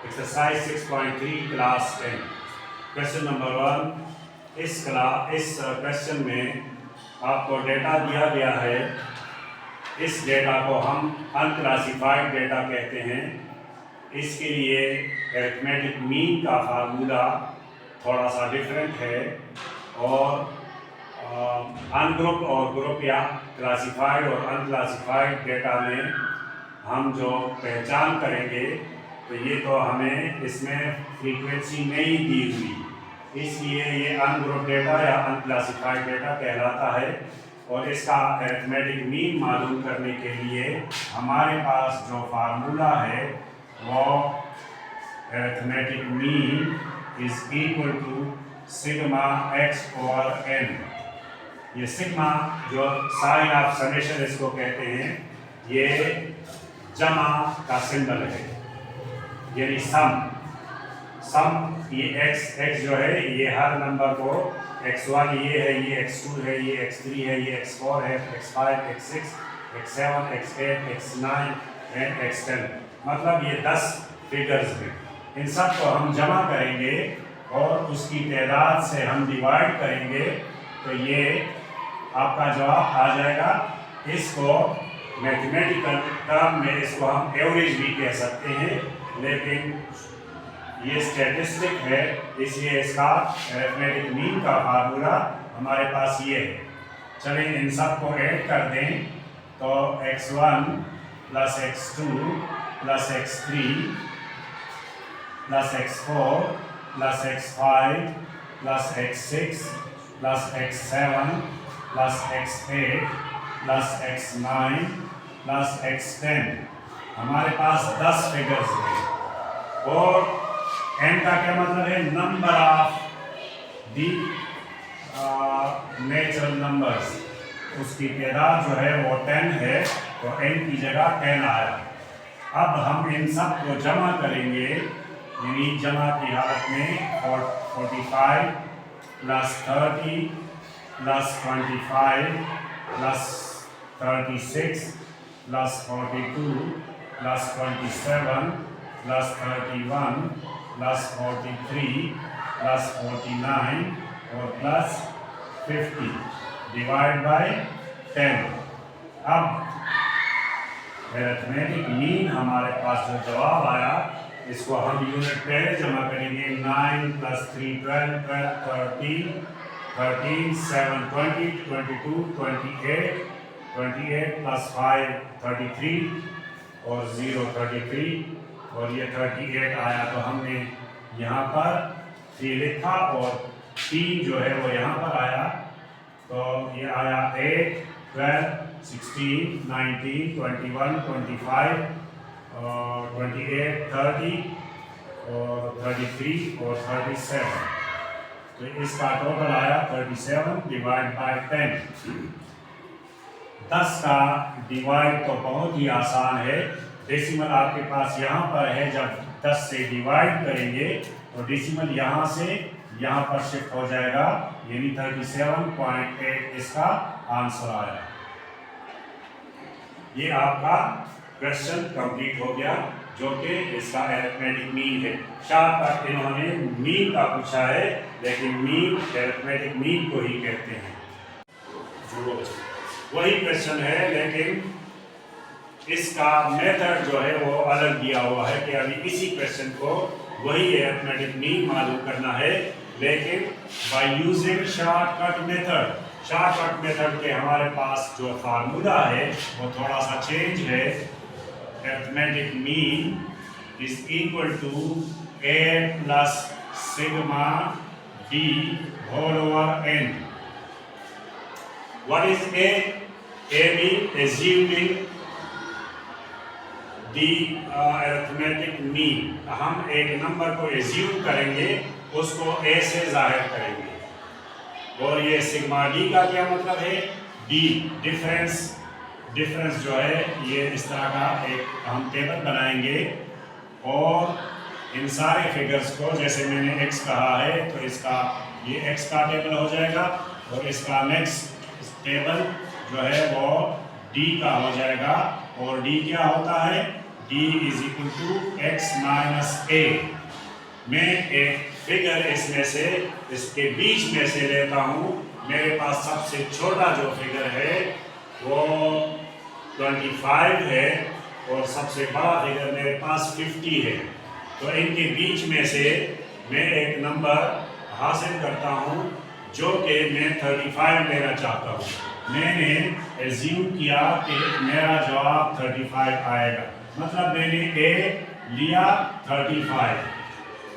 Exercise 6.3 class 10 question number 1। इस question में आपको डेटा दिया गया है। इस डेटा को हम अनक्लासिफाइड डेटा कहते हैं। इसके लिए अरिथमेटिक मीन का फार्मूला थोड़ा सा डिफरेंट है और अनग्रुप और ग्रुप या क्लासिफाइड और अनक्लासिफाइड डेटा में हम जो पहचान करेंगे तो ये तो हमें इसमें फ्रीक्वेंसी नहीं दी हुई, इसलिए ये अनग्रुप डेटा या अनक्लासिफाइड डेटा कहलाता है। और इसका अरिथमेटिक मीन मालूम करने के लिए हमारे पास जो फार्मूला है वो arithmetic mean is equal to sigma x over n. ये सिग्मा जो साइन ऑफ समेशन इसको कहते हैं, ये जमा का सिंबल है, यानी सम ये x जो है ये हर नंबर को x1 ये है, ये x2 है, ये x3 है, ये x4 है, x5 x6 x7 x8 x9 and x10, मतलब ये 10 फिगर्स हैं। इन सब को हम जमा करेंगे और उसकी तादाद से हम डिवाइड करेंगे तो ये आपका जवाब आ जाएगा। इसको मैथमेटिकल टर्म में इसको हम एवरेज भी कह सकते हैं, लेकिन ये स्टैटिस्टिक है, इसलिए इसका अरिथमेटिक मीन का फार्मूला हमारे पास ये है। चलिए इन सब को ऐड कर दें तो x1 plus x2 plus x3 plus x4 plus x5 plus x6 plus x7 plus x8 plus x9 plus x10, हमारे पास 10 फिगर्स हैं। और n का क्या मतलब है? Number of the natural numbers, उसकी तादाद जो है वो 10 है, तो n की जगह 10 आया। अब हम इन सब को जमा करेंगे, यानी जमा की हालत में 45 plus 30 plus 25 plus 36 plus 42 plus 27 plus 31 plus 43 plus 49 और प्लस 50 डिवाइड बाय 10। अब अरिथमेटिक मीन हमारे पास जो जवाब आया, इसको हम यूनिट पहले जमा करेंगे। 9 प्लस 3 12 12 13 7 20 22 28 28 प्लस 5 33 और 0 33 और ये 38 आया, तो हमने यहाँ पर 3 लिखा और 3 जो है वो यहाँ पर आया, तो ये आया 8 12 16 19 21 25 28 30 और 33 और 37, तो इसका टोटल आया 37 डिवाइड बाय 10। 10 का डिवाइड तो बहुत ही आसान है। डेसिमल आपके पास यहाँ पर है, जब 10 से डिवाइड करेंगे तो डेसिमल यहाँ से यहाँ पर शिफ्ट हो जाएगा, यानी 37.8 इसका आंसर आया। ये आपका क्वेश्चन कंप्लीट हो गया, जो कि इसका अरिथमेटिक मीन है। शॉर्टकट इन्होंने मीन का पूछा है, लेकिन मीन अरिथमेटिक मीन को ही कहते हैं। वही क्वेश्चन है, लेकिन इसका मेथड जो है वो अलग दिया हुआ है कि अभी इसी क्वेश्चन को वही अरिथमेटिक मीन मालूम करना है, लेकिन by using shortcut method. Shortcut method के हमारे पास जो फार्मूला है वो थोड़ा सा चेंज है। Arithmetic mean is equal to a plus sigma b whole over n। What is a? a mean assuming the arithmetic mean। हम एक नंबर को एज्यूम करेंगे, उसको a से जाहिर करेंगे। और ये सिग्मा d का क्या मतलब है? d डिफरेंस जो है, ये इस तरह का एक हम टेबल बनाएंगे और इन सारे फिगर्स को, जैसे मैंने x कहा है तो इसका ये x का टेबल हो जाएगा, और इसका नेक्स्ट टेबल जो है वो d का हो जाएगा। और d क्या होता है? d is equal to x minus a। मैं एक फिगर इसमें से इसके बीच में से लेता हूँ। मेरे पास सबसे छोटा जो फिगर है वो 25 है और सबसे बड़ा फिगर मेरे पास 50 है। तो इनके बीच में से मैं एक नंबर हासिल करता हूँ जो कि मैं 35 लेना चाहता हूँ। मैंने एज्यूम किया कि मेरा जवाब 35 आएगा, मतलब मैंने a लिया 35।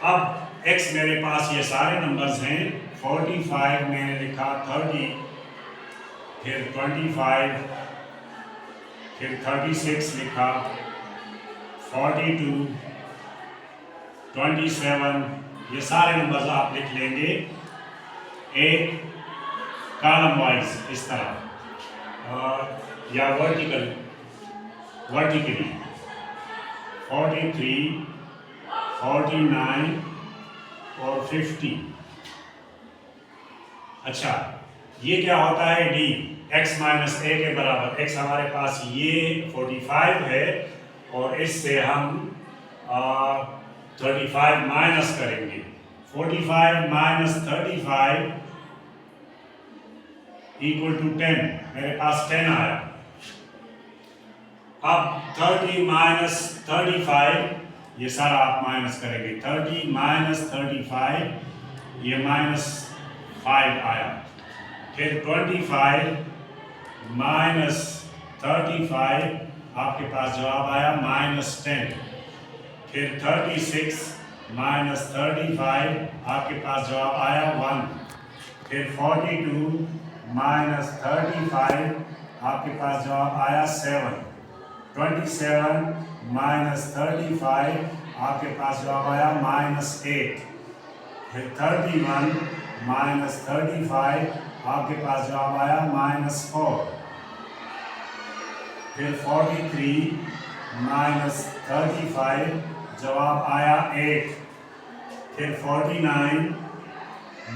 अब x मेरे पास ये सारे नंबर्स हैं। 45 मैंने लिखा, 30, फिर 25, फिर 36 लिखा, 42, 27, ये सारे नंबर्स आप लिख लेंगे एक कॉलम वाइज इस तरह या वर्टिकली। 43, 49 और 50। अच्छा, ये क्या होता है d x माइनस a के बराबर। x हमारे पास ये 45 है और इससे हम 35 माइनस करेंगे। 45 माइनस 35 इक्वल टू 10। मेरे पास 10 आया। अब 30 माइनस 35, ये सारा आप माइनस करेंगे। 30 माइनस 35, ये माइनस 5 आया। फिर 25 माइनस 35, आपके पास जवाब आया माइनस 10। फिर 36 माइनस 35, आपके पास जवाब आया 1। फिर 42 माइनस 35, आपके पास जवाब आया 7। 27 माइनस 35, आपके पास जवाब आया माइनस 8। फिर 31 माइनस 35, आपके पास जवाब आया माइनस 4। फिर 43 माइनस 35, जवाब आया 8। फिर 49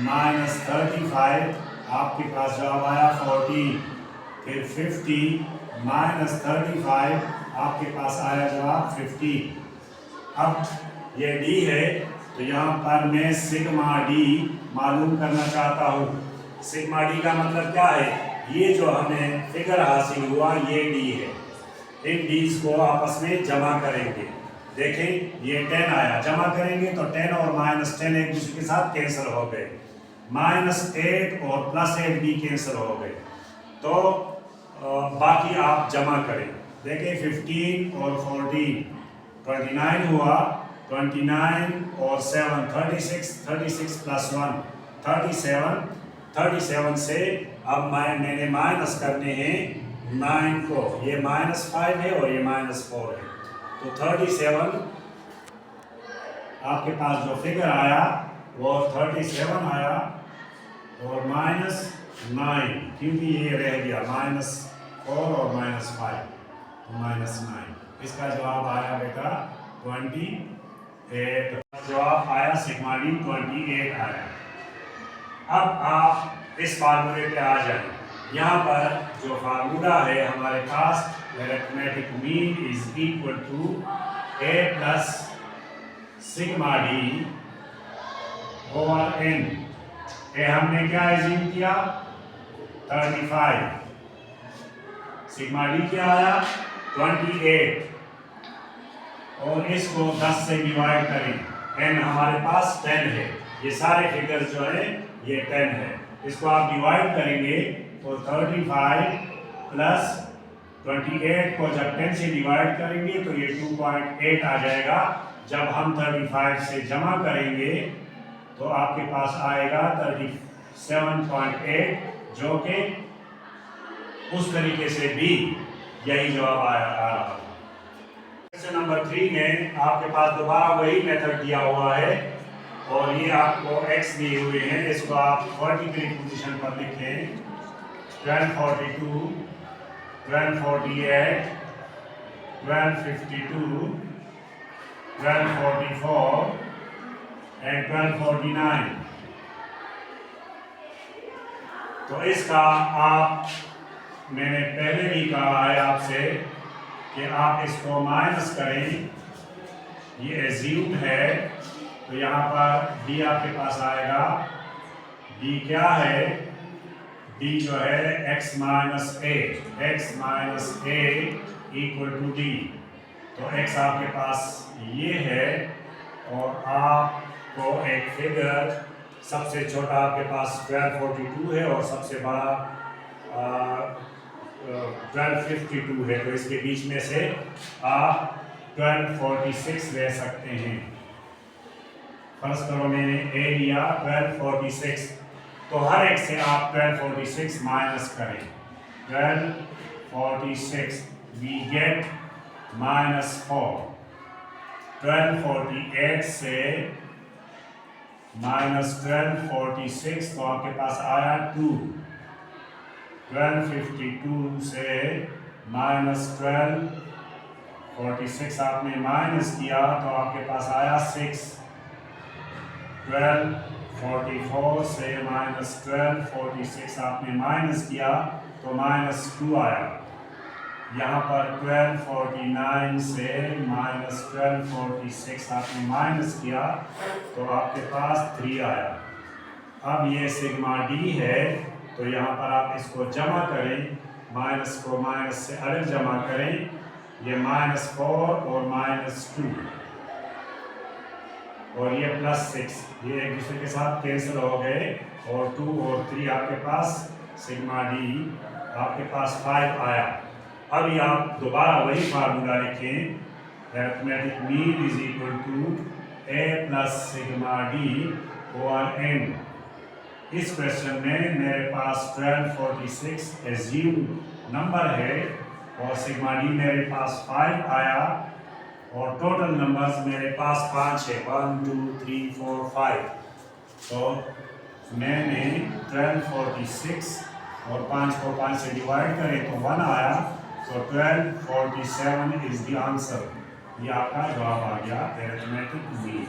माइनस 35, आपके पास जवाब आया 14। फिर 50 माइनस 35, आपके पास आया जवाब 50। अब ये d है तो यहाँ पर मैं सिग्मा d मालूम करना चाहता हूँ। सिग्मा d का मतलब क्या है? ये जो हमें फिगर हासिल हुआ ये d है। इन डीज को आपस में जमा करेंगे। देखें ये 10 आया, जमा करेंगे तो 10 और माइनस 10 एक दूसरे के साथ कैंसिल हो गए। माइनस 8 और प्लस 8 भी कैंसिल हो गए। तो बाकी आप जमा करें। देखें 15 और 14 29 हुआ। 29 और 7 36, 36 प्लस 1 37। 37 से अब मैंने माइनस करने हैं 9 को। ये माइनस 5 है और ये माइनस 4 है। तो 37 आपके पास जो फिगर आया वो 37 आया और माइनस 9, क्योंकि ये रह गया माइनस 4 और माइनस 5, माइनस 9। इसका जवाब आया बेटा 28। जवाब आया सिग्मा डी 28 आया। अब आप इस फार्मूले पे आ जाए। यहाँ पर जो फार्मूला है हमारे पास, arithmetic mean is equal to a plus sigma D over n। ए हमने क्या एज्यूम किया? 35। सिग्मा डी क्या आया? 28। और इसको 10 से डिवाइड करें। n हमारे पास 10 है। ये सारे फिगर्स जो है ये 10 है। इसको आप डिवाइड करेंगे तो 35 प्लस 28 को जब 10 से डिवाइड करेंगे तो ये 2.8 आ जाएगा। जब हम 35 से जमा करेंगे तो आपके पास आएगा 37.8, जो कि उस तरीके से भी यही जवाब आ रहा है। क्वेश्चन नंबर 3 में आपके पास दोबारा वही मेथड दिया हुआ है और ये आपको x दिए हुए हैं। इसको आप वर्टिकल पोजीशन पर लिख लें। 1242, 1248, 1252, 1244 and 1249। तो इसका आप, मैंने पहले भी कहा है आपसे कि आप इसको माइनस करें, ये एज्यूम है, तो यहाँ पर डी आपके पास आएगा। डी क्या है? डी जो है x minus A equal to D. तो x आपके पास ये है और आपको एक फिगर, सबसे छोटा आपके पास 1242 है और सबसे बड़ा 1252 है, तो इसके बीच में से आप 1246 ले सकते हैं। फर्स्ट करो मैंने ए लिया 1246, तो हर एक से आप 1246 माइनस करें। 1246 वी गेट -4। 1248 से -1246 तो आपके पास आया 2। 1252 से -1246 आपने माइनस किया तो आपके पास आया 6। 1244 से -1246 आपने माइनस किया तो -2 आया। यहाँ पर 1249 से -1246 आपने माइनस किया तो आपके पास 3 आया। अब ये सिग्मा डी है, तो यहाँ पर आप इसको जमा करें, माइनस को माइनस से अलग जमा करें, ये -4 और -2 और ये +6, ये एक दूसरे के साथ कैंसिल हो गए और 2 और 3 आपके पास सिग्मा डी आपके पास 5 आया। अभी आप दोबारा वही फार्मूला लिखें, arithmetic mean is equal to a plus sigma D over n। इस क्वेश्चन में मेरे पास 1246 एज्यूम नंबर है और सिग्मा डी मेरे पास 5 आया और टोटल नंबर्स मेरे पास 5 है, 1 2 3 4 5। तो मैंने 1246 और 5 को 5 से डिवाइड करें तो 1 आया, तो 1247 इज द आंसर। ये आपका जवाब आ गया अरिथमेटिक मीन।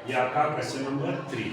ये आपका क्वेश्चन नंबर 3।